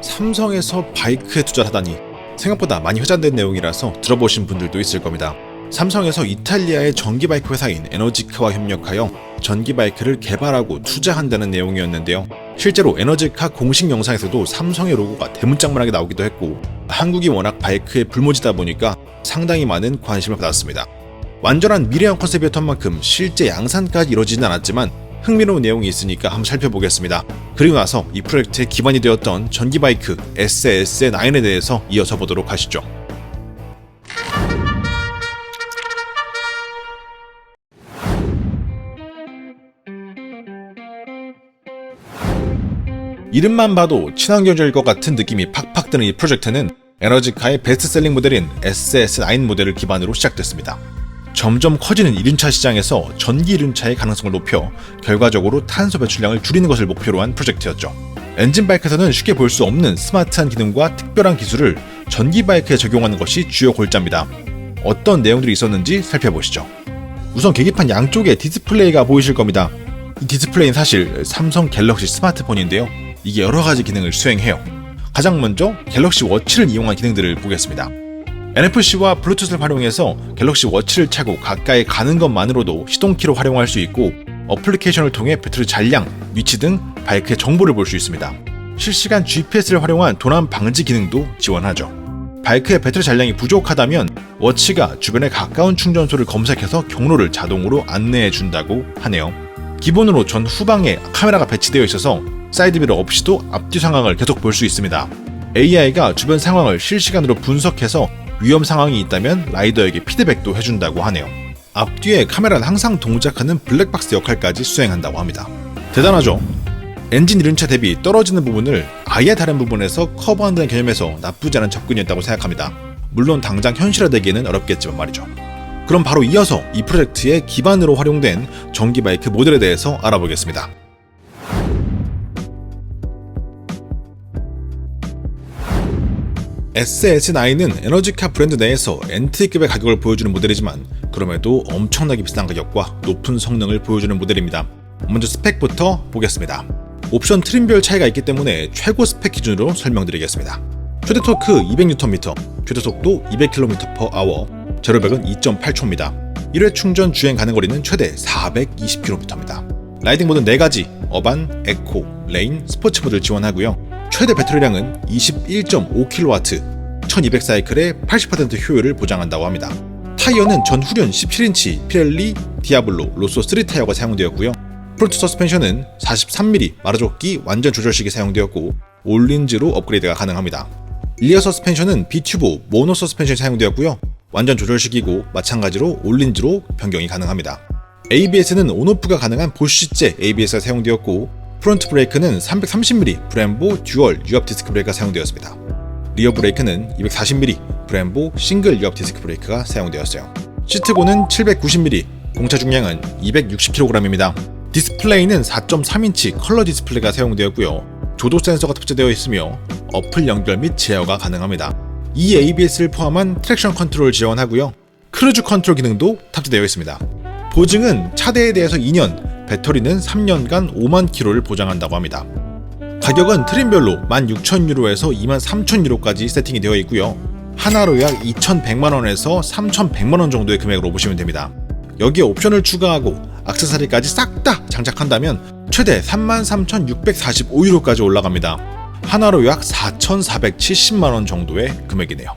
삼성에서 바이크에 투자를 하다니 생각보다 많이 회자된 내용이라서 들어보신 분들도 있을 겁니다. 삼성에서 이탈리아의 전기바이크 회사인 에너지카와 협력하여 전기바이크를 개발하고 투자한다는 내용이었는데요. 실제로 에너지카 공식 영상에서도 삼성의 로고가 대문짝만하게 나오기도 했고, 한국이 워낙 바이크에 불모지다 보니까 상당히 많은 관심을 받았습니다. 완전한 미래형 컨셉이었던 만큼 실제 양산까지 이루어지진 않았지만 흥미로운 내용이 있으니까 한번 살펴보겠습니다. 그리고 나서 이 프로젝트의 기반이 되었던 전기바이크 SSN9에 대해서 이어서 보도록 하시죠. 이름만 봐도 친환경적일 것 같은 느낌이 팍팍 드는 이 프로젝트는 에너지카의 베스트셀링 모델인 SS9 모델을 기반으로 시작됐습니다. 점점 커지는 이륜차 시장에서 전기 이륜차의 가능성을 높여 결과적으로 탄소 배출량을 줄이는 것을 목표로 한 프로젝트였죠. 엔진 바이크에서는 쉽게 볼 수 없는 스마트한 기능과 특별한 기술을 전기 바이크에 적용하는 것이 주요 골자입니다. 어떤 내용들이 있었는지 살펴보시죠. 우선 계기판 양쪽에 디스플레이가 보이실 겁니다. 이 디스플레이는 사실 삼성 갤럭시 스마트폰인데요. 이게 여러 가지 기능을 수행해요. 가장 먼저 갤럭시 워치를 이용한 기능들을 보겠습니다. NFC와 블루투스를 활용해서 갤럭시 워치를 차고 가까이 가는 것만으로도 시동키로 활용할 수 있고, 어플리케이션을 통해 배터리 잔량, 위치 등 바이크의 정보를 볼 수 있습니다. 실시간 GPS를 활용한 도난 방지 기능도 지원하죠. 바이크의 배터리 잔량이 부족하다면 워치가 주변에 가까운 충전소를 검색해서 경로를 자동으로 안내해 준다고 하네요. 기본으로 전 후방에 카메라가 배치되어 있어서 사이드미러 없이도 앞뒤 상황을 계속 볼 수 있습니다. AI가 주변 상황을 실시간으로 분석해서 위험 상황이 있다면 라이더에게 피드백도 해준다고 하네요. 앞뒤에 카메라는 항상 동작하는 블랙박스 역할까지 수행한다고 합니다. 대단하죠? 엔진 이륜차 대비 떨어지는 부분을 아예 다른 부분에서 커버한다는 개념에서 나쁘지 않은 접근이었다고 생각합니다. 물론 당장 현실화되기는 어렵겠지만 말이죠. 그럼 바로 이어서 이 프로젝트의 기반으로 활용된 전기바이크 모델에 대해서 알아보겠습니다. SS9은 에너지카 브랜드 내에서 엔트리급의 가격을 보여주는 모델이지만 그럼에도 엄청나게 비싼 가격과 높은 성능을 보여주는 모델입니다. 먼저 스펙부터 보겠습니다. 옵션 트림별 차이가 있기 때문에 최고 스펙 기준으로 설명드리겠습니다. 최대 토크 200Nm, 최대 속도 200km/h, 제로백은 2.8초입니다. 1회 충전 주행 가능 거리는 최대 420km입니다. 라이딩 모드는 4가지, 어반, 에코, 레인, 스포츠 모드를 지원하고요. 최대 배터리량은 21.5kW, 1200사이클의 80% 효율을 보장한다고 합니다. 타이어는 전후륜 17인치 피렐리 디아블로 로쏘 3 타이어가 사용되었고요. 프론트 서스펜션은 43mm 마르조끼 완전 조절식이 사용되었고 올린즈로 업그레이드가 가능합니다. 리어 서스펜션은 비튜브 모노 서스펜션이 사용되었고요. 완전 조절식이고 마찬가지로 올린즈로 변경이 가능합니다. ABS는 온오프가 가능한 보쉬제 ABS가 사용되었고, 프론트 브레이크는 330mm 브렘보 듀얼 유압 디스크 브레이크가 사용되었습니다. 리어 브레이크는 240mm 브렘보 싱글 유압 디스크 브레이크가 사용되었어요. 시트고는 790mm, 공차 중량은 260kg입니다. 디스플레이는 4.3인치 컬러 디스플레이가 사용되었고요. 조도 센서가 탑재되어 있으며 어플 연결 및 제어가 가능합니다. 이 ABS를 포함한 트랙션 컨트롤을 지원하고요. 크루즈 컨트롤 기능도 탑재되어 있습니다. 보증은 차대에 대해서 2년, 배터리는 3년간 5만 킬로를 보장한다고 합니다. 가격은 트림별로 16,000유로에서 23,000유로까지 세팅이 되어 있고요. 하나로 약 2,100만원에서 3,100만원 정도의 금액으로 보시면 됩니다. 여기에 옵션을 추가하고 액세서리까지 싹 다 장착한다면 최대 33,645유로까지 올라갑니다. 하나로 약 4,470만원 정도의 금액이네요.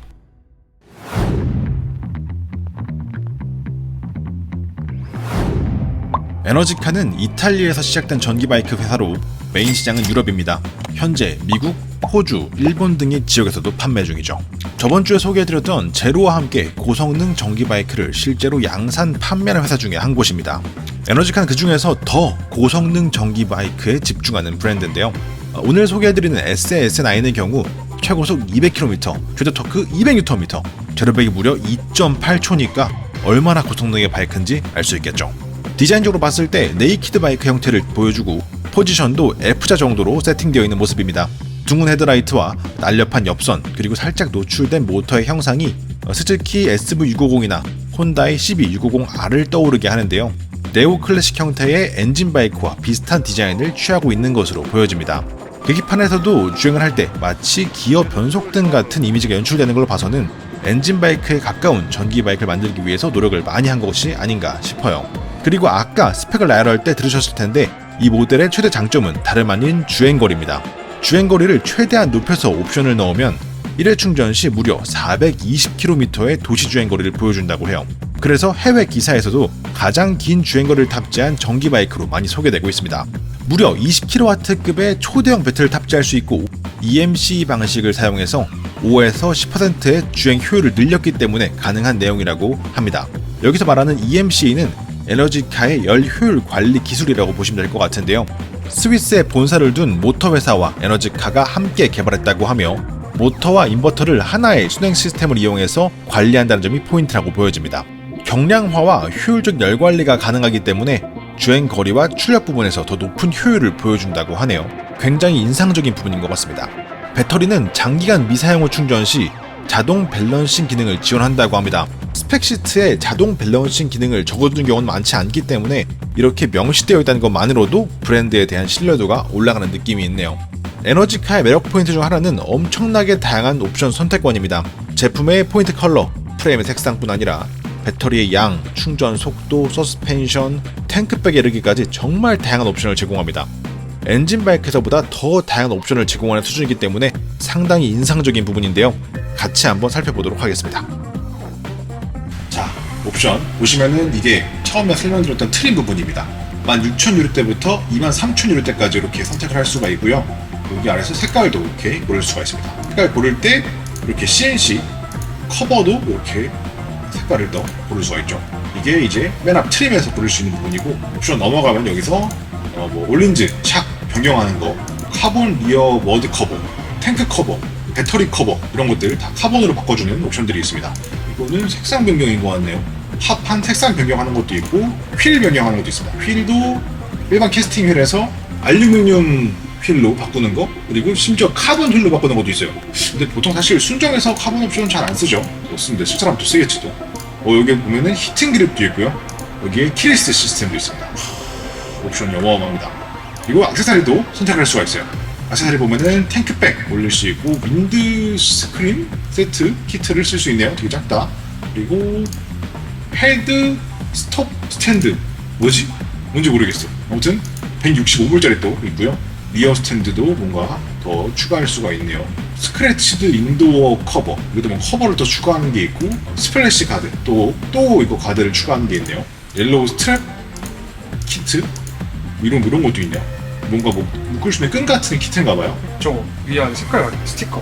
에너지카는 이탈리아에서 시작된 전기바이크 회사로 메인 시장은 유럽입니다. 현재 미국, 호주, 일본 등의 지역에서도 판매 중이죠. 저번 주에 소개해드렸던 제로와 함께 고성능 전기바이크를 실제로 양산 판매하는 회사 중에 한 곳입니다. 에너지카는 그 중에서 더 고성능 전기바이크에 집중하는 브랜드인데요. 오늘 소개해드리는 SS9의 경우 최고속 200km, 최대 토크 200Nm, 제로백이 무려 2.8초니까 얼마나 고성능의 바이크인지 알 수 있겠죠. 디자인적으로 봤을 때 네이키드 바이크 형태를 보여주고 포지션도 F자 정도로 세팅되어 있는 모습입니다. 둥근 헤드라이트와 날렵한 옆선, 그리고 살짝 노출된 모터의 형상이 스즈키 SV650이나 혼다의 CB650R을 떠오르게 하는데요. 네오 클래식 형태의 엔진 바이크와 비슷한 디자인을 취하고 있는 것으로 보여집니다. 계기판에서도 주행을 할 때 마치 기어 변속등 같은 이미지가 연출되는 걸로 봐서는 엔진 바이크에 가까운 전기 바이크를 만들기 위해서 노력을 많이 한 것이 아닌가 싶어요. 그리고 아까 스펙을 나열할 때 들으셨을 텐데 이 모델의 최대 장점은 다름 아닌 주행거리입니다. 주행거리를 최대한 높여서 옵션을 넣으면 1회 충전 시 무려 420km의 도시 주행거리를 보여준다고 해요. 그래서 해외 기사에서도 가장 긴 주행거리를 탑재한 전기 바이크로 많이 소개되고 있습니다. 무려 20kW급의 초대형 배터리를 탑재할 수 있고 EMC 방식을 사용해서 5에서 10%의 주행 효율을 늘렸기 때문에 가능한 내용이라고 합니다. 여기서 말하는 EMC는 에너지카의 열 효율 관리 기술이라고 보시면 될 것 같은데요. 스위스에 본사를 둔 모터 회사와 에너지카가 함께 개발했다고 하며 모터와 인버터를 하나의 순행 시스템을 이용해서 관리한다는 점이 포인트라고 보여집니다. 경량화와 효율적 열 관리가 가능하기 때문에 주행 거리와 출력 부분에서 더 높은 효율을 보여준다고 하네요. 굉장히 인상적인 부분인 것 같습니다. 배터리는 장기간 미사용후 충전 시 자동 밸런싱 기능을 지원한다고 합니다. 스펙시트에 자동 밸런싱 기능을 적어두는 경우는 많지 않기 때문에 이렇게 명시되어 있다는 것만으로도 브랜드에 대한 신뢰도가 올라가는 느낌이 있네요. 에너지카의 매력 포인트 중 하나는 엄청나게 다양한 옵션 선택권입니다. 제품의 포인트 컬러, 프레임의 색상뿐 아니라 배터리의 양, 충전 속도, 서스펜션, 탱크백에 이르기까지 정말 다양한 옵션을 제공합니다. 엔진 바이크에서보다 더 다양한 옵션을 제공하는 수준이기 때문에 상당히 인상적인 부분인데요. 같이 한번 살펴보도록 하겠습니다. 자, 옵션 보시면은 이게 처음에 설명드렸던 트림 부분입니다. 16,000유로대부터 23,000유로대까지 이렇게 선택을 할 수가 있고요. 여기 아래서 색깔도 이렇게 고를 수가 있습니다. 색깔 고를 때 이렇게 CNC 커버도 이렇게 색깔을 더 고를 수가 있죠. 이게 이제 맨 앞 트림에서 고를 수 있는 부분이고, 옵션 넘어가면 여기서 올린즈, 샥 변경하는 거, 카본 리어 머드 커버, 탱크 커버, 배터리 커버 이런 것들 다 카본으로 바꿔주는 옵션들이 있습니다. 이거는 색상 변경인 것 같네요. 합판 색상 변경하는 것도 있고 휠 변경하는 것도 있습니다. 휠도 일반 캐스팅 휠에서 알루미늄 휠로 바꾸는 거, 그리고 심지어 카본 휠로 바꾸는 것도 있어요. 근데 보통 사실 순정에서 카본 옵션은 잘 안 쓰죠. 근데 쓸 사람 또 쓰겠지 또. 여기 보면은 히팅 그립도 있고요. 여기에 키리스 시스템도 있습니다. 옵션이 어마어마합니다. 그리고 액세서리도 선택할 수가 있어요. 액세서리 보면은 탱크백 올릴 수 있고 윈드 스크린 세트 키트를 쓸 수 있네요. 되게 작다. 그리고 헤드 스톱 스탠드 뭔지 모르겠어. 아무튼 165불짜리 또 있고요. 리어 스탠드도 뭔가 더 추가할 수가 있네요. 스크래치드 인도어 커버, 이것도 뭐 커버를 더 추가하는 게 있고, 스플래시 가드, 또 이거 가드를 추가하는 게 있네요. 옐로우 스트랩 키트, 이런 것도 있네요. 뭔가 뭐 묶을 수 있는 끈 같은 키트인가봐요. 저거 위안 색깔 같은 스티커.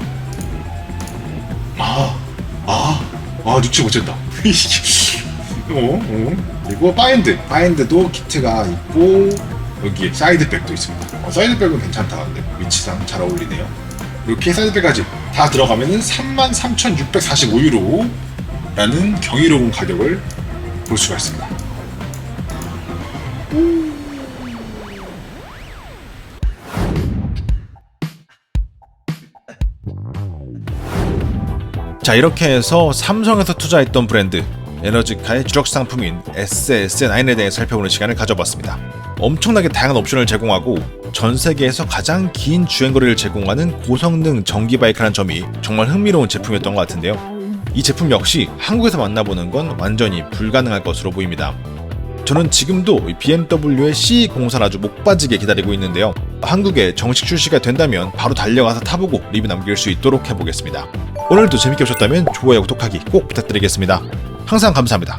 눈치 못 챘다. 그리고 바인드도 키트가 있고, 여기에 사이드백도 있습니다. 사이드백은 괜찮다. 근데 위치상 잘 어울리네요. 이렇게 사이드백까지 다 들어가면은 33,645유로라는 경이로운 가격을 볼 수가 있습니다. 자, 이렇게 해서 삼성에서 투자했던 브랜드 에너지카의 주력 상품인 SS9에 대해 살펴보는 시간을 가져봤습니다. 엄청나게 다양한 옵션을 제공하고 전 세계에서 가장 긴 주행거리를 제공하는 고성능 전기 바이크라는 점이 정말 흥미로운 제품이었던 것 같은데요. 이 제품 역시 한국에서 만나보는 건 완전히 불가능할 것으로 보입니다. 저는 지금도 BMW의 CE04를 아주 목 빠지게 기다리고 있는데요. 한국에 정식 출시가 된다면 바로 달려가서 타보고 리뷰 남길 수 있도록 해보겠습니다. 오늘도 재밌게 보셨다면 좋아요, 구독하기 꼭 부탁드리겠습니다. 항상 감사합니다.